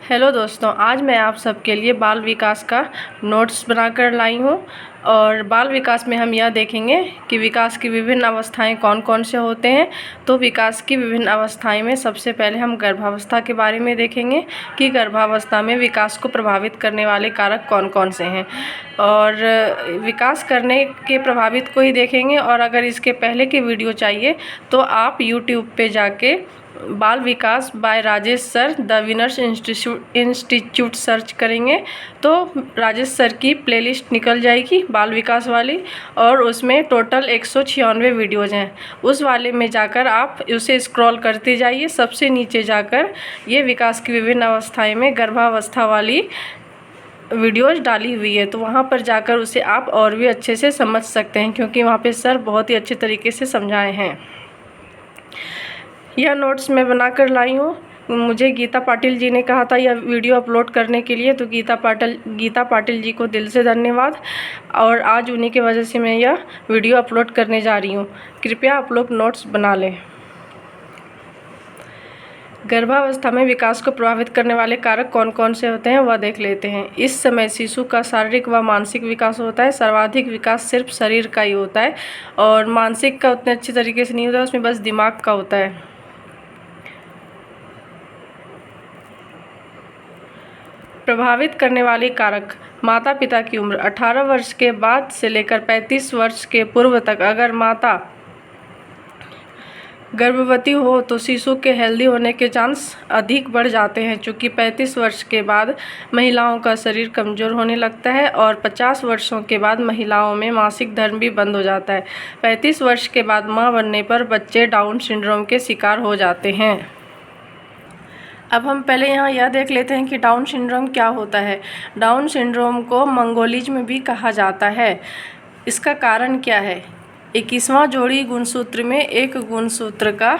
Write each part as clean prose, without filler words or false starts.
Hello दोस्तों, आज मैं आप सबके लिए बाल विकास का नोट्स बनाकर लाई हूँ। और बाल विकास में हम यह देखेंगे कि विकास की विभिन्न अवस्थाएं कौन कौन से होते हैं। तो विकास की विभिन्न अवस्थाएं में सबसे पहले हम गर्भावस्था के बारे में देखेंगे कि गर्भावस्था में विकास को प्रभावित करने वाले कारक कौन कौन से हैं, और विकास करने के प्रभावित को ही देखेंगे। और अगर इसके पहले के वीडियो चाहिए तो आप यूट्यूब पे जाके Bal Vikas by Rajesh sir the winners institute search करेंगे तो राजेश सर की प्लेलिस्ट निकल जाएगी बाल विकास वाली, और उसमें टोटल 196 वीडियोज़ हैं। उस वाले में जाकर आप उसे स्क्रॉल करते जाइए, सबसे नीचे जाकर ये विकास की विभिन्न अवस्थाएं में गर्भावस्था वाली वीडियोज़ डाली हुई है, तो वहाँ पर जाकर उसे आप और भी अच्छे से समझ सकते हैं, क्योंकि वहाँ पे सर बहुत ही अच्छे तरीके से समझाए हैं। यह नोट्स मैं बनाकर लाई हूँ। मुझे गीता पाटिल जी ने कहा था यह वीडियो अपलोड करने के लिए, तो गीता पाटिल जी को दिल से धन्यवाद। और आज उन्हीं की वजह से मैं यह वीडियो अपलोड करने जा रही हूँ। कृपया आप लोग नोट्स बना लें। गर्भावस्था में विकास को प्रभावित करने वाले कारक कौन कौन से होते हैं वह देख लेते हैं। इस समय शिशु का शारीरिक व मानसिक विकास होता है। सर्वाधिक विकास सिर्फ शरीर का ही होता है और मानसिक का उतने अच्छे तरीके से नहीं होता, उसमें बस दिमाग का होता है। प्रभावित करने वाले कारक: माता पिता की उम्र 18 वर्ष के बाद से लेकर 35 वर्ष के पूर्व तक। अगर माता गर्भवती हो तो शिशु के हेल्दी होने के चांस अधिक बढ़ जाते हैं, चूँकि 35 वर्ष के बाद महिलाओं का शरीर कमज़ोर होने लगता है और 50 वर्षों के बाद महिलाओं में मासिक धर्म भी बंद हो जाता है। 35 वर्ष के बाद मां बनने पर बच्चे डाउन सिंड्रोम के शिकार हो जाते हैं। अब हम पहले यहाँ यह देख लेते हैं कि डाउन सिंड्रोम क्या होता है। डाउन सिंड्रोम को मंगोलिज्म भी कहा जाता है। इसका कारण क्या है? 21वां जोड़ी गुणसूत्र में एक गुणसूत्र का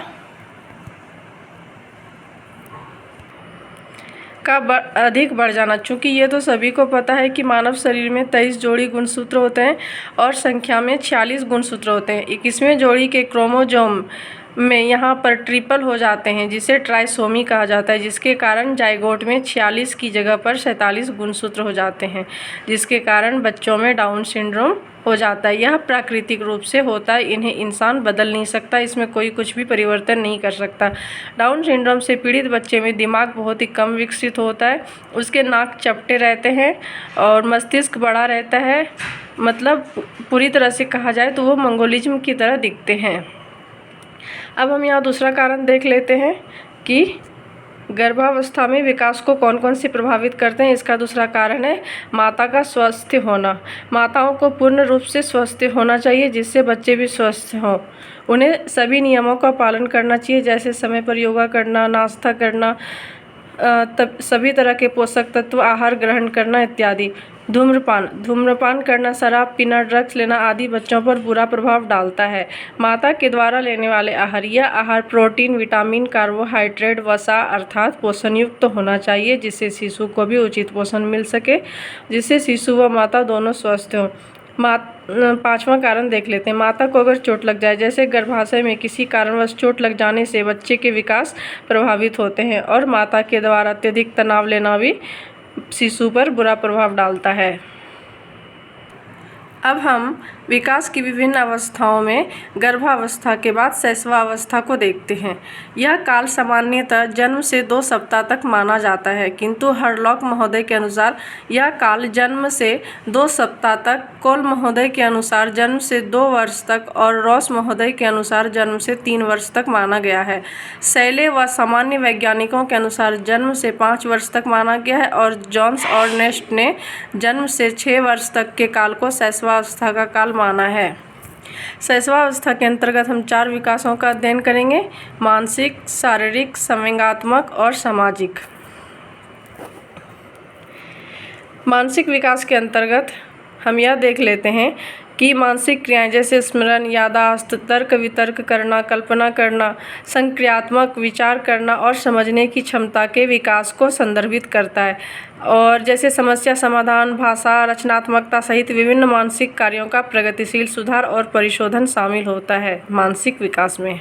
अधिक बढ़ जाना। चूँकि ये तो सभी को पता है कि मानव शरीर में 23 जोड़ी गुणसूत्र होते हैं और संख्या में 46 गुणसूत्र होते हैं। 21वें जोड़ी के क्रोमोसोम में यहाँ पर ट्रिपल हो जाते हैं, जिसे ट्राइसोमी कहा जाता है, जिसके कारण जाइगोट में 46 की जगह पर 47 गुणसूत्र हो जाते हैं, जिसके कारण बच्चों में डाउन सिंड्रोम हो जाता है। यह प्राकृतिक रूप से होता है, इन्हें इंसान बदल नहीं सकता, इसमें कोई कुछ भी परिवर्तन नहीं कर सकता। डाउन सिंड्रोम से पीड़ित बच्चे में दिमाग बहुत ही कम विकसित होता है, उसके नाक चपटे रहते हैं और मस्तिष्क बड़ा रहता है। मतलब पूरी तरह से कहा जाए तो वो मंगोलिज्म की तरह दिखते हैं। अब हम यहाँ दूसरा कारण देख लेते हैं कि गर्भावस्था में विकास को कौन कौन से प्रभावित करते हैं। इसका दूसरा कारण है माता का स्वस्थ होना। माताओं को पूर्ण रूप से स्वस्थ होना चाहिए, जिससे बच्चे भी स्वस्थ हों। उन्हें सभी नियमों का पालन करना चाहिए, जैसे समय पर योगा करना, नाश्ता करना, तब सभी तरह के पोषक तत्व आहार ग्रहण करना इत्यादि। धूम्रपान करना, शराब पीना, ड्रग्स लेना आदि बच्चों पर बुरा प्रभाव डालता है। माता के द्वारा लेने वाले आहार, यह आहार प्रोटीन, विटामिन, कार्बोहाइड्रेट, वसा अर्थात पोषण युक्त होना चाहिए, जिससे शिशु को भी उचित पोषण मिल सके, जिससे शिशु व माता दोनों स्वस्थ हों। पांचवा कारण देख लेते हैं। माता को अगर चोट लग जाए, जैसे गर्भाशय में किसी कारणवश चोट लग जाने से बच्चे के विकास प्रभावित होते हैं, और माता के द्वारा अत्यधिक तनाव लेना भी शिशु पर बुरा प्रभाव डालता है। अब हम विकास की विभिन्न अवस्थाओं में गर्भावस्था के बाद शैशवावस्था को देखते हैं। यह काल सामान्यतः जन्म से 2 सप्ताह तक माना जाता है, किंतु हरलॉक महोदय के अनुसार यह काल जन्म से 2 सप्ताह तक, कोल महोदय के अनुसार जन्म से 2 वर्ष तक और रॉस महोदय के अनुसार जन्म से 3 वर्ष तक माना गया है। शैले व सामान्य वैज्ञानिकों के अनुसार जन्म से 5 वर्ष तक माना गया है, और जॉन्स और नेस्ट ने जन्म से 6 वर्ष तक के काल को शैशवावस्था का काल माना है। शैशवावस्था के अंतर्गत हम 4 विकासों का अध्ययन करेंगे: मानसिक, शारीरिक, संवेगात्मक और सामाजिक। मानसिक विकास के अंतर्गत हम यह देख लेते हैं कि मानसिक क्रियाएं जैसे स्मरण, याददाश्त, तर्क वितर्क करना, कल्पना करना, संक्रियात्मक विचार करना और समझने की क्षमता के विकास को संदर्भित करता है। और जैसे समस्या समाधान, भाषा, रचनात्मकता सहित विभिन्न मानसिक कार्यों का प्रगतिशील सुधार और परिशोधन शामिल होता है मानसिक विकास में।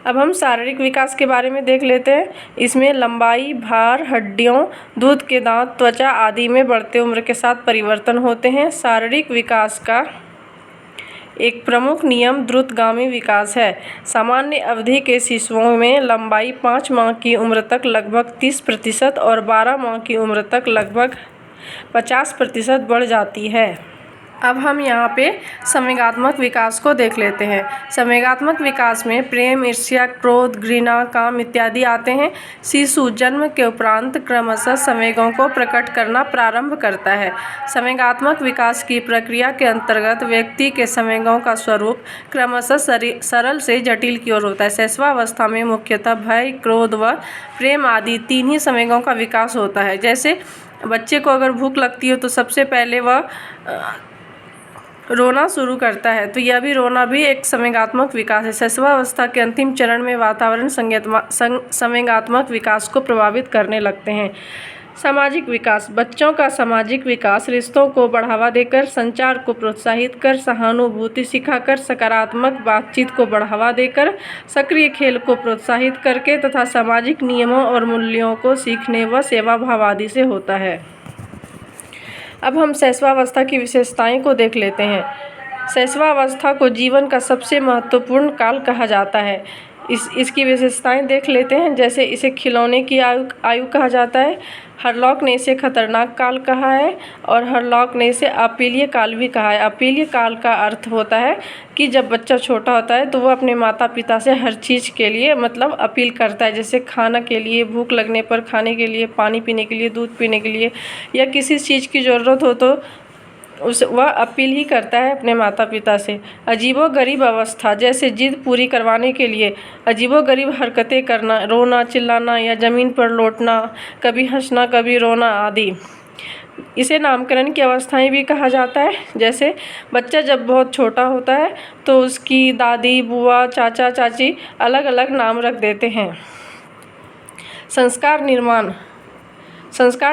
अब हम शारीरिक विकास के बारे में देख लेते हैं। इसमें लंबाई, भार, हड्डियों, दूध के दांत, त्वचा आदि में बढ़ते उम्र के साथ परिवर्तन होते हैं। शारीरिक विकास का एक प्रमुख नियम द्रुतगामी विकास है। सामान्य अवधि के शिशुओं में लंबाई 5 माह की उम्र तक लगभग 30% और 12 माह की उम्र तक लगभग 50% बढ़ जाती है। अब हम यहाँ पे संवेगात्मक विकास को देख लेते हैं। संवेगात्मक विकास में प्रेम, ईर्ष्या, क्रोध, घृणा, काम इत्यादि आते हैं। शिशु जन्म के उपरांत क्रमशः संवेगों को प्रकट करना प्रारंभ करता है। संवेगात्मक विकास की प्रक्रिया के अंतर्गत व्यक्ति के संवेगों का स्वरूप क्रमशः सरल से जटिल की ओर होता है। शैशवावस्था में मुख्यतः भय, क्रोध व प्रेम आदि 3 ही संवेगों का विकास होता है। जैसे बच्चे को अगर भूख लगती हो तो सबसे पहले वह रोना शुरू करता है, तो यह भी रोना भी एक संवेगात्मक विकास है। शैशवावस्था के अंतिम चरण में वातावरण संवेगात्मक विकास को प्रभावित करने लगते हैं। सामाजिक विकास, बच्चों का सामाजिक विकास रिश्तों को बढ़ावा देकर, संचार को प्रोत्साहित कर, सहानुभूति सिखाकर, सकारात्मक बातचीत को बढ़ावा देकर, सक्रिय खेल को प्रोत्साहित करके तथा सामाजिक नियमों और मूल्यों को सीखने व सेवा भाव आदि से होता है। अब हम शैशवावस्था की विशेषताएं को देख लेते हैं। शैशवावस्था को जीवन का सबसे महत्वपूर्ण काल कहा जाता है। इसकी विशेषताएं देख लेते हैं। जैसे इसे खिलौने की आयु कहा जाता है। हरलॉक ने इसे खतरनाक काल कहा है और हरलॉक ने इसे अपीलीय काल भी कहा है। अपीलीय काल का अर्थ होता है कि जब बच्चा छोटा होता है तो वह अपने माता पिता से हर चीज़ के लिए मतलब अपील करता है। जैसे खाना के लिए, भूख लगने पर खाने के लिए, पानी पीने के लिए, दूध पीने के लिए या किसी चीज़ की ज़रूरत हो तो वह अपील ही करता है अपने माता पिता से। अजीबोगरीब अवस्था, जैसे जिद पूरी करवाने के लिए अजीबोगरीब हरकतें करना, रोना, चिल्लाना या ज़मीन पर लौटना, कभी हंसना कभी रोना आदि। इसे नामकरण की अवस्थाएं भी कहा जाता है। जैसे बच्चा जब बहुत छोटा होता है तो उसकी दादी, बुआ, चाचा, चाची अलग अलग नाम रख देते हैं। संस्कार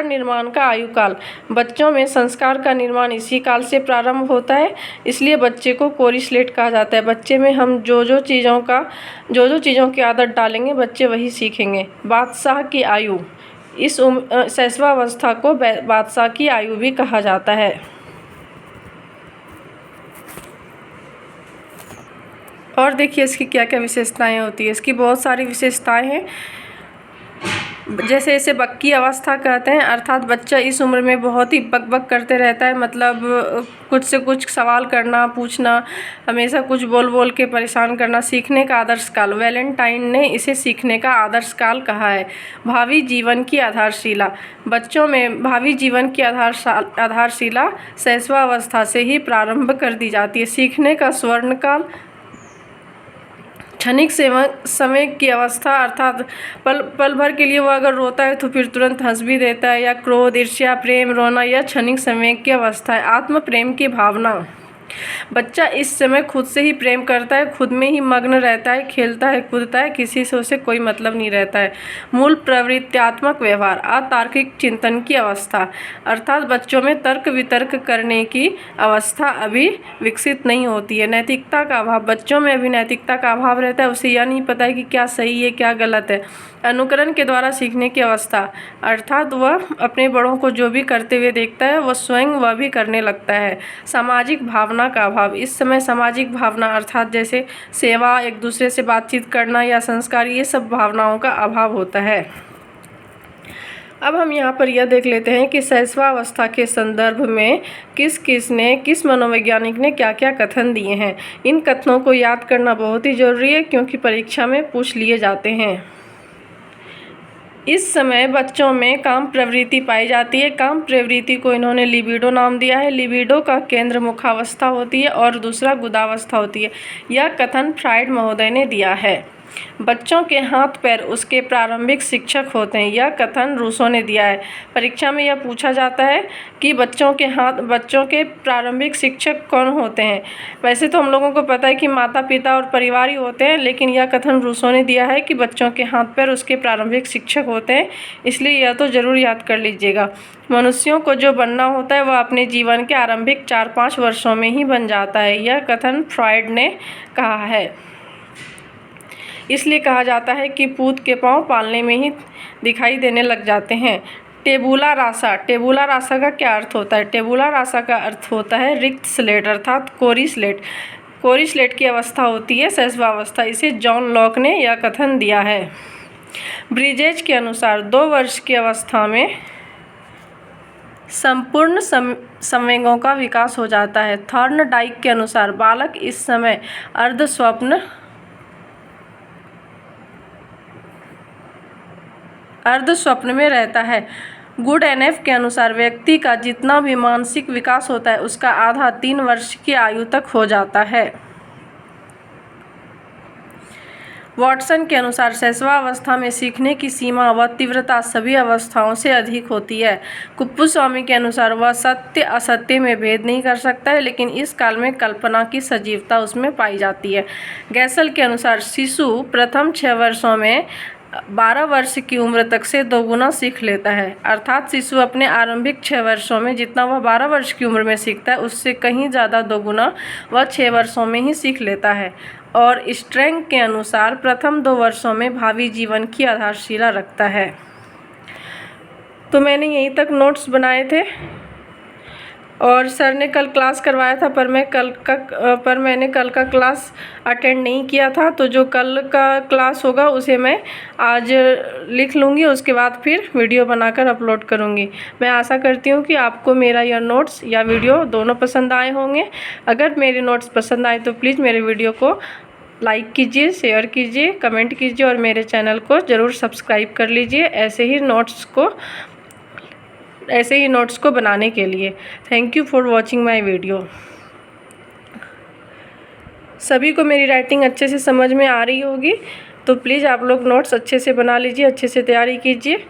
निर्माण का आयु काल, बच्चों में संस्कार का निर्माण इसी काल से प्रारंभ होता है, इसलिए बच्चे को कोरी स्लेट कहा जाता है। बच्चे में हम जो जो चीज़ों की आदत डालेंगे बच्चे वही सीखेंगे। बादशाह की आयु, इस शैशवावस्था को बादशाह की आयु भी कहा जाता है। और देखिए इसकी क्या क्या विशेषताएं होती है। इसकी बहुत सारी विशेषताएं हैं। जैसे इसे बक्की अवस्था कहते हैं, अर्थात बच्चा इस उम्र में बहुत ही बक करते रहता है, मतलब कुछ से कुछ सवाल करना, पूछना, हमेशा कुछ बोल के परेशान करना। सीखने का आदर्श काल, वैलेंटाइन ने इसे सीखने का आदर्श काल कहा है। भावी जीवन की आधारशिला, बच्चों में भावी जीवन की आधारशिला शैशवावस्था से ही प्रारंभ कर दी जाती है। सीखने का स्वर्ण काल, क्षणिक समय की अवस्था, अर्थात पल भर के लिए वो अगर रोता है तो फिर तुरंत हंस भी देता है। या क्रोध, ईर्ष्या, प्रेम, रोना या क्षणिक समय की अवस्था है। आत्म प्रेम की भावना, बच्चा इस समय खुद से ही प्रेम करता है, खुद में ही मग्न रहता है, खेलता है, कूदता है, किसी से उसे कोई मतलब नहीं रहता है। मूल प्रवृत्त्यात्मक व्यवहार, अतार्किक चिंतन की अवस्था, अर्थात बच्चों में तर्क वितर्क करने की अवस्था अभी विकसित नहीं होती है। नैतिकता का अभाव, बच्चों में अभी नैतिकता का अभाव रहता है, उसे यह नहीं पता है कि क्या सही है क्या गलत है। अनुकरण के द्वारा सीखने की अवस्था, अर्थात वह अपने बड़ों को जो भी करते हुए देखता है वह स्वयं वह भी करने लगता है। सामाजिक भावना का अभाव, इस समय सामाजिक भावना अर्थात जैसे सेवा, एक दूसरे से बातचीत करना या संस्कार, ये सब भावनाओं का अभाव होता है। अब हम यहाँ पर यह देख लेते हैं कि शैशवावस्था के संदर्भ में किस मनोवैज्ञानिक ने क्या क्या कथन दिए हैं। इन कथनों को याद करना बहुत ही ज़रूरी है क्योंकि परीक्षा में पूछ लिए जाते हैं। इस समय बच्चों में काम प्रवृत्ति पाई जाती है। काम प्रवृत्ति को इन्होंने लिबिडो नाम दिया है। लिबिडो का केंद्र मुखावस्था होती है और दूसरा गुदावस्था होती है। यह कथन फ्रायड महोदय ने दिया है। बच्चों के हाथ पैर उसके प्रारंभिक शिक्षक होते हैं, यह कथन रूसो ने दिया है। परीक्षा में यह पूछा जाता है कि बच्चों के प्रारंभिक शिक्षक कौन होते हैं। वैसे तो हम लोगों को पता है कि माता पिता और परिवार ही होते हैं, लेकिन यह कथन रूसो ने दिया है कि बच्चों के हाथ पैर उसके प्रारंभिक शिक्षक होते हैं, इसलिए यह तो ज़रूर याद कर लीजिएगा। मनुष्यों को जो बनना होता है वह अपने जीवन के आरंभिक 4-5 वर्षों में ही बन जाता है, यह कथन फ्रायड ने कहा है। इसलिए कहा जाता है कि पूत के पाँव पालने में ही दिखाई देने लग जाते हैं। टेबुला रासा, टेबुला रासा का क्या अर्थ होता है? टेबुला रासा का अर्थ होता है रिक्त स्लेट अर्थात कोरी स्लेट। कोरी स्लेट की अवस्था होती है शैशवावस्था। इसे जॉन लॉक ने यह कथन दिया है। ब्रिजेज के अनुसार 2 वर्ष की अवस्था में संपूर्ण संवेगों का विकास हो जाता है। थॉर्नडाइक के अनुसार बालक इस समय अर्ध स्वप्न में रहता है। गुडएनएफ के अनुसार व्यक्ति का जितना भी मानसिक विकास होता है उसका आधा 3 वर्ष की आयु तक हो जाता है। वॉटसन के अनुसार शैशवावस्था में सीखने की सीमा व तीव्रता सभी अवस्थाओं से अधिक होती है। कुप्पुस्वामी के अनुसार वह सत्य असत्य में भेद नहीं कर सकता है, लेकिन इस काल में कल्पना की सजीवता उसमें पाई जाती है। गैसल के अनुसार शिशु प्रथम 6 वर्षों में 12 वर्ष की उम्र तक से 2 गुना सीख लेता है। अर्थात शिशु अपने आरंभिक 6 वर्षों में जितना वह 12 वर्ष की उम्र में सीखता है उससे कहीं ज़्यादा 2 गुना वह 6 वर्षों में ही सीख लेता है। और स्ट्रेंग के अनुसार प्रथम 2 वर्षों में भावी जीवन की आधारशिला रखता है। तो मैंने यहीं तक नोट्स बनाए थे और सर ने कल क्लास करवाया था, पर मैंने कल का क्लास अटेंड नहीं किया था। तो जो कल का क्लास होगा उसे मैं आज लिख लूँगी, उसके बाद फिर वीडियो बनाकर अपलोड करूँगी। मैं आशा करती हूँ कि आपको मेरा यह नोट्स या वीडियो दोनों पसंद आए होंगे। अगर मेरे नोट्स पसंद आए तो प्लीज़ मेरे वीडियो को लाइक कीजिए, शेयर कीजिए, कमेंट कीजिए और मेरे चैनल को ज़रूर सब्सक्राइब कर लीजिए ऐसे ही नोट्स को बनाने के लिए। Thank you for watching my video. सभी को मेरी राइटिंग अच्छे से समझ में आ रही होगी, तो प्लीज़ आप लोग नोट्स अच्छे से बना लीजिए, अच्छे से तैयारी कीजिए।